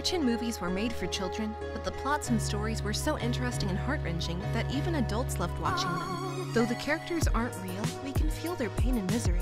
Cartoon movies were made for children, but the plots and stories were so interesting and heart-wrenching that even adults loved watching them. Though the characters aren't real, we can feel their pain and misery.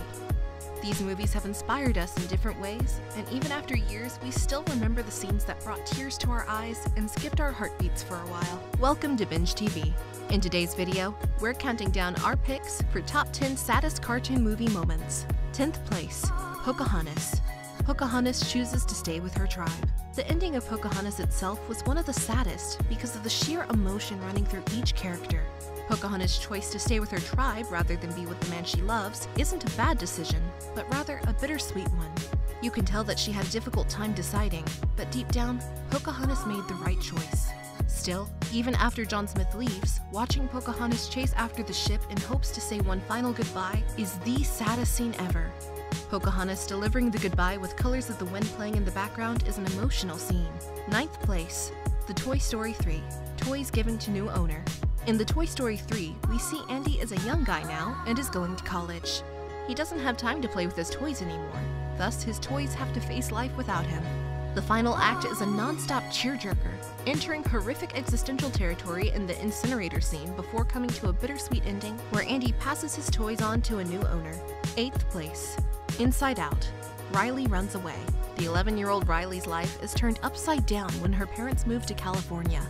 These movies have inspired us in different ways, and even after years, we still remember the scenes that brought tears to our eyes and skipped our heartbeats for a while. Welcome to Binge TV. In today's video, we're counting down our picks for top 10 saddest cartoon movie moments. 10th place, Pocahontas. Pocahontas chooses to stay with her tribe. The ending of Pocahontas itself was one of the saddest because of the sheer emotion running through each character. Pocahontas' choice to stay with her tribe rather than be with the man she loves isn't a bad decision, but rather a bittersweet one. You can tell that she had a difficult time deciding, but deep down, Pocahontas made the right choice. Still, even after John Smith leaves, watching Pocahontas chase after the ship in hopes to say one final goodbye is the saddest scene ever. Pocahontas delivering the goodbye with colors of the wind playing in the background is an emotional scene. 9th place, The Toy Story 3, Toys Given to New Owner. In The Toy Story 3, we see Andy is a young guy now and is going to college. He doesn't have time to play with his toys anymore, thus his toys have to face life without him. The final act is a non-stop tearjerker, entering horrific existential territory in the incinerator scene before coming to a bittersweet ending where Andy passes his toys on to a new owner. 8th place, Inside Out, Riley runs away. The 11-year-old Riley's life is turned upside down when her parents move to California.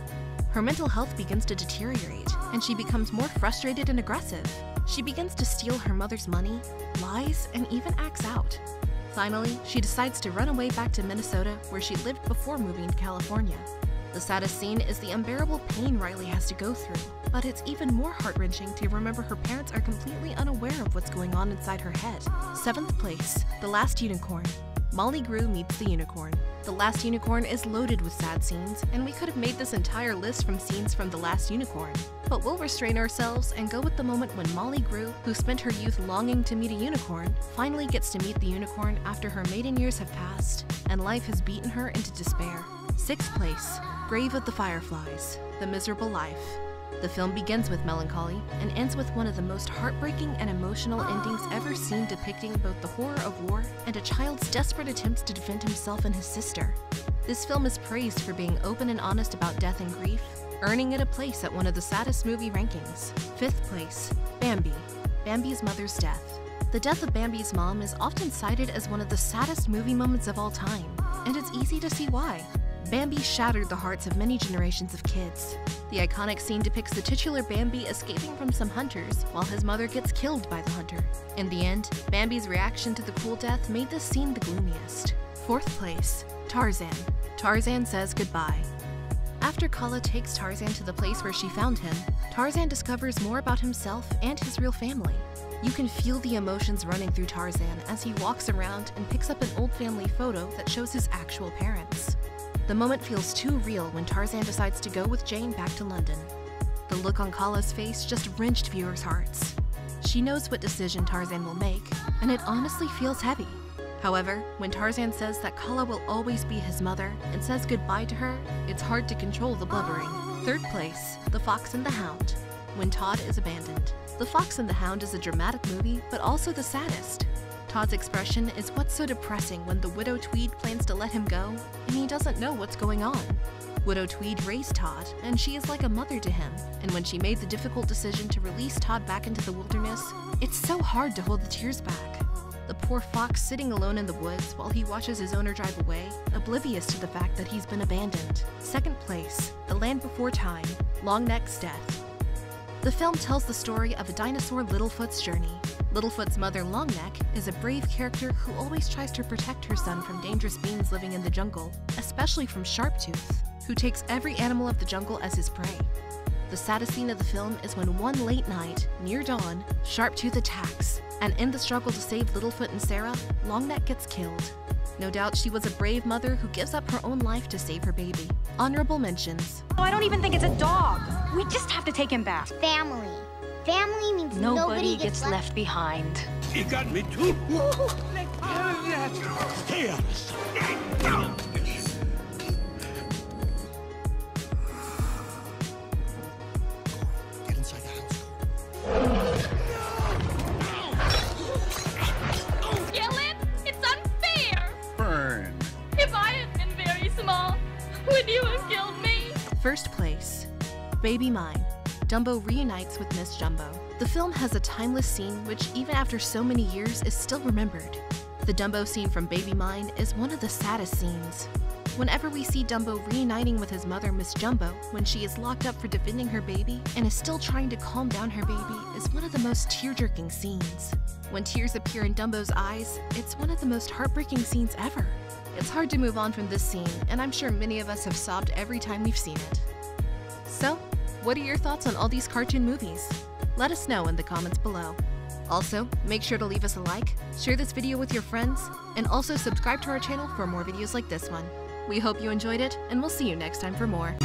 Her mental health begins to deteriorate, and she becomes more frustrated and aggressive. She begins to steal her mother's money, lies, and even acts out. Finally, she decides to run away back to Minnesota, where she lived before moving to California. The saddest scene is the unbearable pain Riley has to go through, but it's even more heart-wrenching to remember her parents are completely unaware of what's going on inside her head. 7th place, The Last Unicorn. Molly Grew meets the unicorn. The Last Unicorn is loaded with sad scenes, and we could have made this entire list from scenes from The Last Unicorn. But we'll restrain ourselves and go with the moment when Molly Grew, who spent her youth longing to meet a unicorn, finally gets to meet the unicorn after her maiden years have passed, and life has beaten her into despair. 6th place, Grave of the Fireflies, The Miserable Life. The film begins with melancholy and ends with one of the most heartbreaking and emotional endings ever seen, depicting both the horror of war and a child's desperate attempts to defend himself and his sister. This film is praised for being open and honest about death and grief, earning it a place at one of the saddest movie rankings. 5th place, Bambi, Bambi's mother's death. The death of Bambi's mom is often cited as one of the saddest movie moments of all time, and it's easy to see why. Bambi shattered the hearts of many generations of kids. The iconic scene depicts the titular Bambi escaping from some hunters while his mother gets killed by the hunter. In the end, Bambi's reaction to the cruel death made this scene the gloomiest. 4th place, Tarzan. Tarzan Says Goodbye. After Kala takes Tarzan to the place where she found him, Tarzan discovers more about himself and his real family. You can feel the emotions running through Tarzan as he walks around and picks up an old family photo that shows his actual parents. The moment feels too real when Tarzan decides to go with Jane back to London. The look on Kala's face just wrenched viewers' hearts. She knows what decision Tarzan will make, and it honestly feels heavy. However, when Tarzan says that Kala will always be his mother and says goodbye to her, it's hard to control the blubbering. 3rd place, The Fox and the Hound, When Todd is Abandoned. The Fox and the Hound is a dramatic movie, but also the saddest. Todd's expression is what's so depressing when the Widow Tweed plans to let him go, and he doesn't know what's going on. Widow Tweed raised Todd, and she is like a mother to him, and when she made the difficult decision to release Todd back into the wilderness, it's so hard to hold the tears back. The poor fox sitting alone in the woods while he watches his owner drive away, oblivious to the fact that he's been abandoned. 2nd place, The Land Before Time, Longneck's Death. The film tells the story of a dinosaur Littlefoot's journey. Littlefoot's mother, Longneck, is a brave character who always tries to protect her son from dangerous beings living in the jungle, especially from Sharptooth, who takes every animal of the jungle as his prey. The saddest scene of the film is when one late night, near dawn, Sharptooth attacks, and in the struggle to save Littlefoot and Sarah, Longneck gets killed. No doubt she was a brave mother who gives up her own life to save her baby. Honorable mentions. Oh, I don't even think it's a dog. We just have to take him back. Family. Family means nobody gets left behind. You got me too. Here. Get inside the house. Kill it? It's unfair. Burn. If I had been very small, Baby Mine. Dumbo reunites with Miss Jumbo. The film has a timeless scene which, even after so many years, is still remembered. The Dumbo scene from Baby Mine is one of the saddest scenes. Whenever we see Dumbo reuniting with his mother, Miss Jumbo, when she is locked up for defending her baby and is still trying to calm down her baby, is one of the most tear-jerking scenes. When tears appear in Dumbo's eyes, it's one of the most heartbreaking scenes ever. It's hard to move on from this scene, and I'm sure many of us have sobbed every time we've seen it. So, what are your thoughts on all these cartoon movies? Let us know in the comments below. Also, make sure to leave us a like, share this video with your friends, and also subscribe to our channel for more videos like this one. We hope you enjoyed it, and we'll see you next time for more.